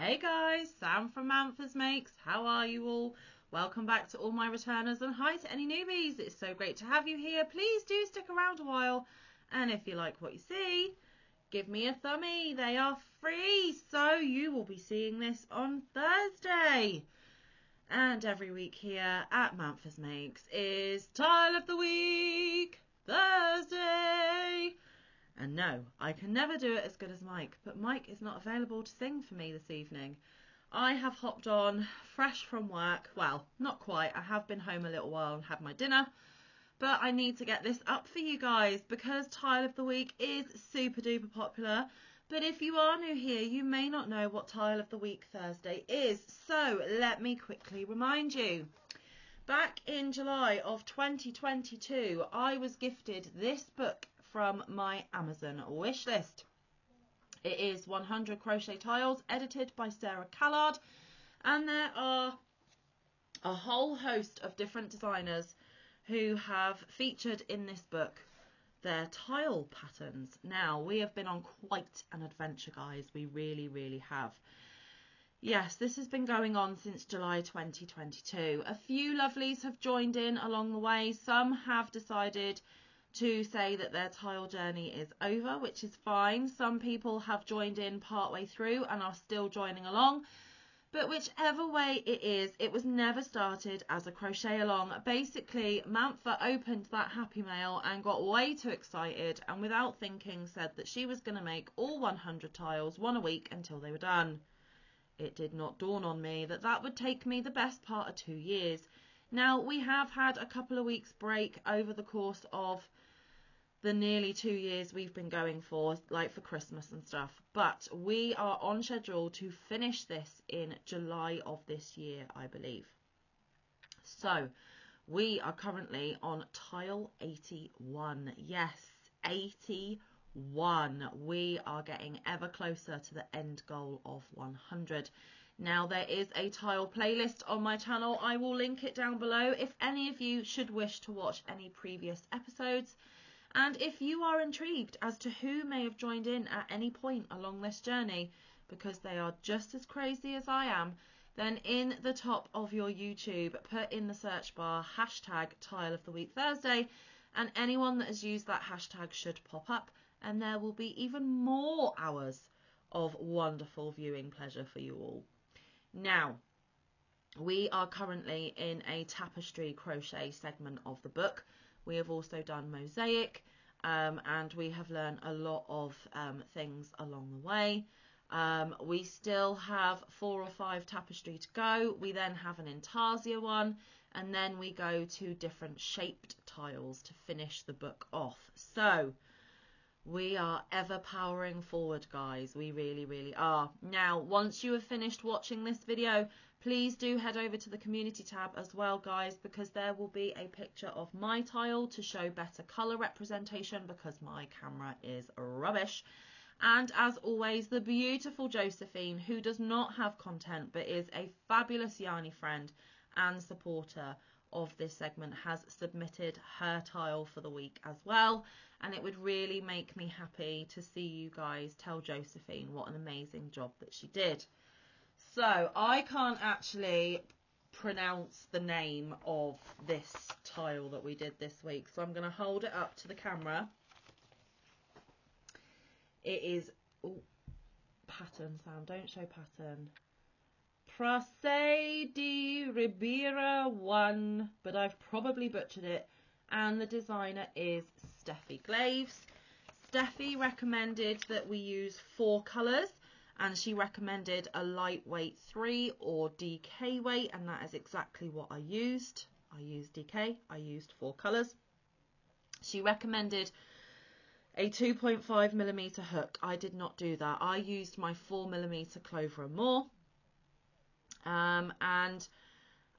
Hey guys, Sam from Manfa's Makes. How are you all? Welcome back to all my returners, and hi to any newbies. It's so great to have you here. Please do stick around a while, and if you like what you see, give me a thumbie. They are free, so you will be seeing this on Thursday. And every week here at Manfa's Makes is Tile of the Week, Thursday. And no, I can never do it as good as Mike, but Mike is not available to sing for me this evening. I have hopped on fresh from work. Well, not quite. I have been home a little while and had my dinner, but I need to get this up for you guys because Tile of the Week is super duper popular. But if you are new here, you may not know what Tile of the Week Thursday is. So let me quickly remind you. Back in July of 2022, I was gifted this book from my Amazon wishlist. It is 100 crochet tiles edited by Sarah Callard, and there are a whole host of different designers who have featured in this book their tile patterns. Now, we have been on quite an adventure, guys. We really have. Yes, this has been going on since July 2022. A few lovelies have joined in along the way. Some have decided to say that their tile journey is over, which is fine. Some people have joined in partway through and are still joining along. But whichever way it is, it was never started as a crochet along. Basically, Manfa opened that Happy Mail and got way too excited, and without thinking said that she was going to make all 100 tiles one a week until they were done. It did not dawn on me that that would take me the best part of 2 years. Now, we have had a couple of weeks break over the course of the nearly 2 years we've been going for, like for Christmas and stuff. But we are on schedule to finish this in July of this year, I believe. So, we are currently on tile 81. Yes, 81. We are getting ever closer to the end goal of 100. Now, there is a tile playlist on my channel. I will link it down below if any of you should wish to watch any previous episodes. And if you are intrigued as to who may have joined in at any point along this journey, because they are just as crazy as I am, then in the top of your YouTube, put in the search bar hashtag Tile of the Week Thursday, and anyone that has used that hashtag should pop up, and there will be even more hours of wonderful viewing pleasure for you all. Now, we are currently in a tapestry crochet segment of the book. We have also done mosaic, and we have learned a lot of things along the way. We still have 4 or 5 tapestry to go. We then have an intarsia one, and then we go to different shaped tiles to finish the book off. So we are ever powering forward, guys. We really are. Now, once you have finished watching this video, please do head over to the community tab as well, guys, because there will be a picture of my tile to show better colour representation because my camera is rubbish. And as always, the beautiful Josephine, who does not have content but is a fabulous yarny friend and supporter of this segment, has submitted her tile for the week as well. And it would really make me happy to see you guys tell Josephine what an amazing job that she did. So, I can't actually pronounce the name of this tile that we did this week, so I'm going to hold it up to the camera. It is, pattern, Sam, don't show pattern. Praca de Ribeira 1, but I've probably butchered it, and the designer is Steffi Glaves. Steffi recommended that we use 4 colours. And she recommended a lightweight 3 or DK weight, and that is exactly what I used. I used DK, I used 4 colours. She recommended a 2.5mm hook. I did not do that. I used my 4mm Clover and More. And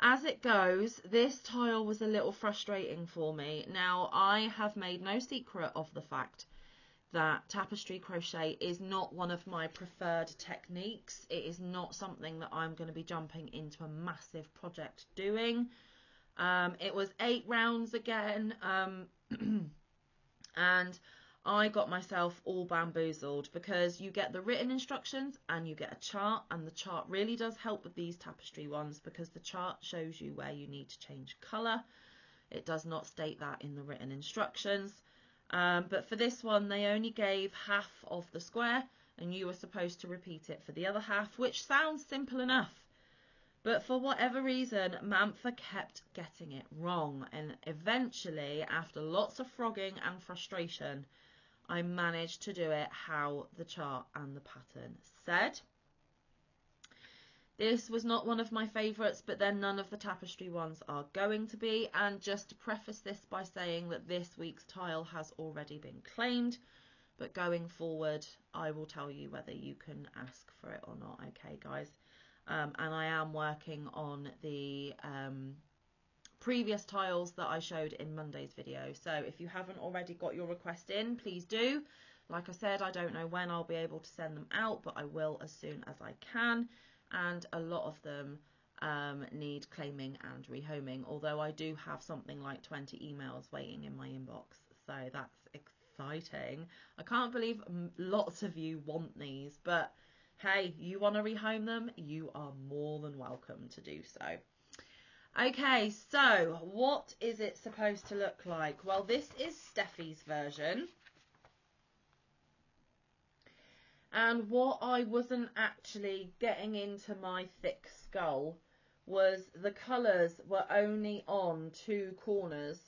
as it goes, this tile was a little frustrating for me. Now, I have made no secret of the fact that tapestry crochet is not one of my preferred techniques. It is not something that I'm going to be jumping into a massive project doing. It was 8 rounds again, and I got myself all bamboozled, because you get the written instructions and you get a chart, and the chart really does help with these tapestry ones, because the chart shows you where you need to change colour. It does not state that in the written instructions. But for this one, they only gave half of the square, and you were supposed to repeat it for the other half, which sounds simple enough. But for whatever reason, Manfa kept getting it wrong, and eventually, after lots of frogging and frustration, I managed to do it how the chart and the pattern said. This was not one of my favourites, but then none of the tapestry ones are going to be. And just to preface this by saying that this week's tile has already been claimed, but going forward I will tell you whether you can ask for it or not. Okay guys, and I am working on the previous tiles that I showed in Monday's video, so if you haven't already got your request in, please do. Like I said, I don't know when I'll be able to send them out, but I will as soon as I can, and a lot of them need claiming and rehoming, although I do have something like 20 emails waiting in my inbox, so that's exciting. I can't believe lots of you want these, but hey, you want to rehome them, you are more than welcome to do so. Okay, so what is it supposed to look like? Well, this is Steffi's version. And what I wasn't actually getting into my thick skull was the colours were only on 2 corners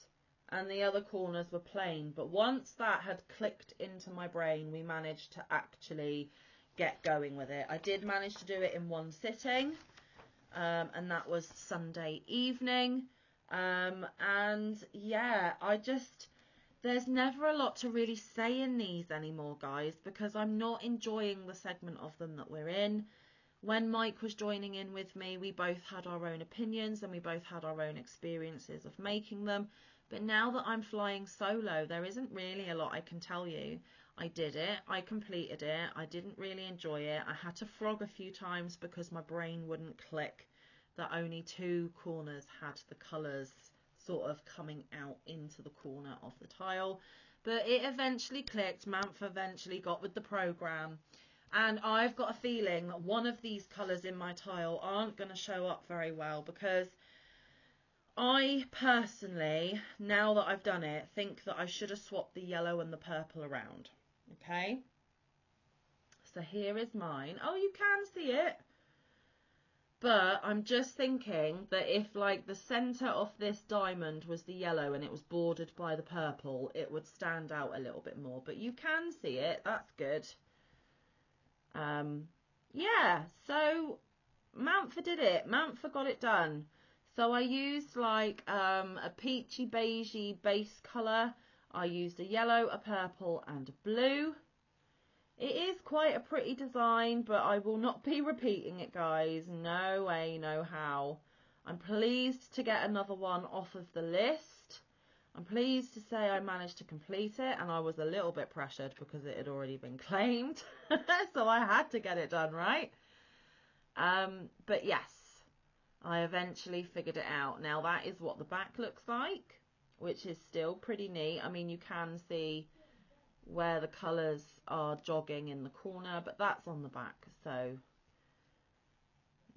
and the other corners were plain. But once that had clicked into my brain, we managed to actually get going with it. I did manage to do it in one sitting. And that was Sunday evening, and yeah, there's never a lot to really say in these anymore, guys, because I'm not enjoying the segment of them that we're in. When Mike was joining in with me, we both had our own opinions and we both had our own experiences of making them, but now that I'm flying solo, there isn't really a lot I can tell you. I did it, I completed it, I didn't really enjoy it, I had to frog a few times because my brain wouldn't click that only 2 corners had the colours sort of coming out into the corner of the tile, but it eventually clicked. Manfa eventually got with the program, and I've got a feeling that one of these colours in my tile aren't going to show up very well, because I personally, now that I've done it, think that I should have swapped the yellow and the purple around. Okay, so here is mine. Oh, you can see it. But I'm just thinking that if like the centre of this diamond was the yellow and it was bordered by the purple, it would stand out a little bit more. But you can see it, that's good. Yeah, so Manfa did it. Manfa got it done. So I used like a peachy beigey base colour. I used a yellow, a purple and a blue. It is quite a pretty design, but I will not be repeating it, guys. No way, no how. I'm pleased to get another one off of the list. I'm pleased to say I managed to complete it, and I was a little bit pressured because it had already been claimed. So I had to get it done, right? But yes, I eventually figured it out. Now that is what the back looks like, which is still pretty neat. I mean, you can see where the colours are jogging in the corner, but that's on the back. So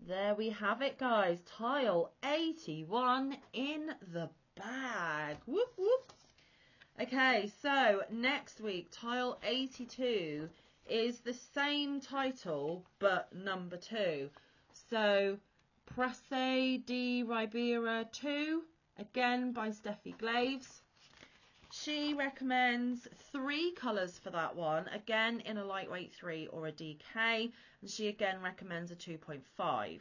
there we have it, guys. Tile 81 in the bag. Whoop whoop. Okay, so next week, tile 82 is the same title but number 2. So Praca di Ribeira 2, again by Steffi Glaves. She recommends 3 colours for that one, again in a lightweight 3 or a DK, and she again recommends a 2.5.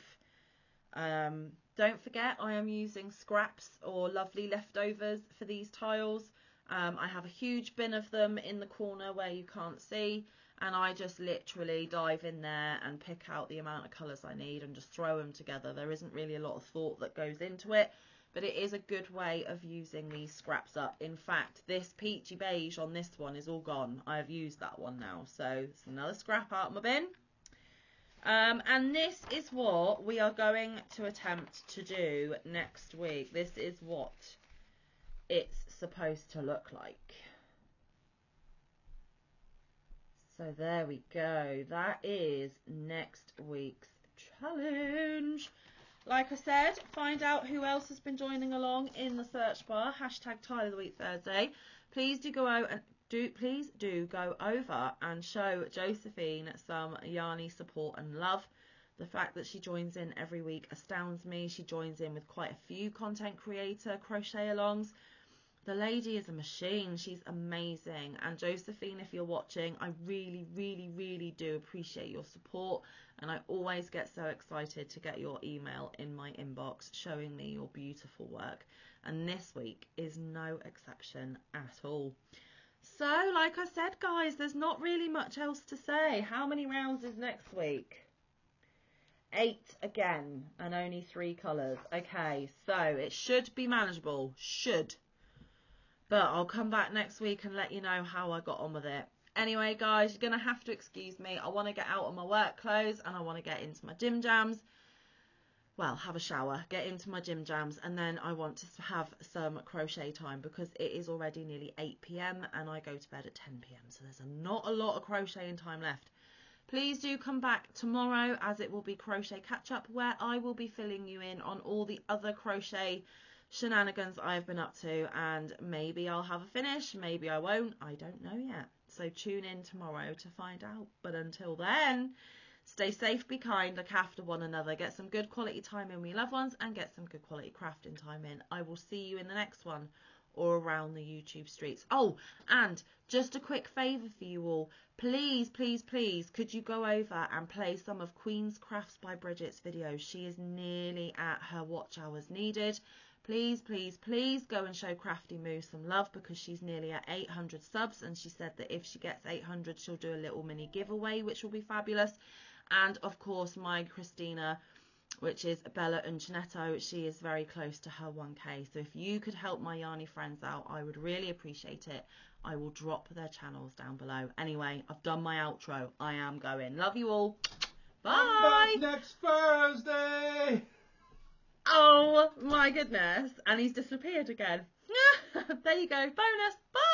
Don't forget, I am using scraps or lovely leftovers for these tiles. I have a huge bin of them in the corner where you can't see, and I just literally dive in there and pick out the amount of colours I need and just throw them together. There isn't really a lot of thought that goes into it, but it is a good way of using these scraps up. In fact, this peachy beige on this one is all gone. I have used that one now, so it's another scrap out of my bin. And this is what we are going to attempt to do next week. This is what it's supposed to look like. So there we go. That is next week's challenge. Like I said, find out who else has been joining along in the search bar. Hashtag Tile of the Week Thursday. Please do go out and please do go over and show Josephine some Yarny support and love. The fact that she joins in every week astounds me. She joins in with quite a few content creator crochet alongs. The lady is a machine. She's amazing. And Josephine, if you're watching, I really, really, really do appreciate your support. And I always get so excited to get your email in my inbox showing me your beautiful work. And this week is no exception at all. So, like I said, guys, there's not really much else to say. How many rounds is next week? 8 again, and only 3 colours. Okay, so it should be manageable. Should. But I'll come back next week and let you know how I got on with it. Anyway, guys, you're going to have to excuse me. I want to get out of my work clothes and I want to get into my gym jams. Well, have a shower, get into my gym jams, and then I want to have some crochet time because it is already nearly 8 p.m. and I go to bed at 10 p.m. So there's not a lot of crocheting time left. Please do come back tomorrow as it will be crochet catch up where I will be filling you in on all the other crochet shenanigans I've been up to, and maybe I'll have a finish, maybe I won't, I don't know yet. So tune in tomorrow to find out. But until then, stay safe, be kind, look after one another, get some good quality time in with your loved ones, and get some good quality crafting time in. I will see you in the next one or around the YouTube streets. Oh, and just a quick favour for you all. Please, please, please, could you go over and play some of Queen's Crafts by Bridget's videos? She is nearly at her watch hours needed. Please, please, please go and show Crafty Moo some love because she's nearly at 800 subs, and she said that if she gets 800, she'll do a little mini giveaway, which will be fabulous. And, of course, my Christina, which is Bella Uncinetto, she is very close to her 1K. So if you could help my Yarny friends out, I would really appreciate it. I will drop their channels down below. Anyway, I've done my outro. I am going. Love you all. Bye. Come back next Thursday. Oh my goodness. And he's disappeared again. There you go. Bonus. Bye.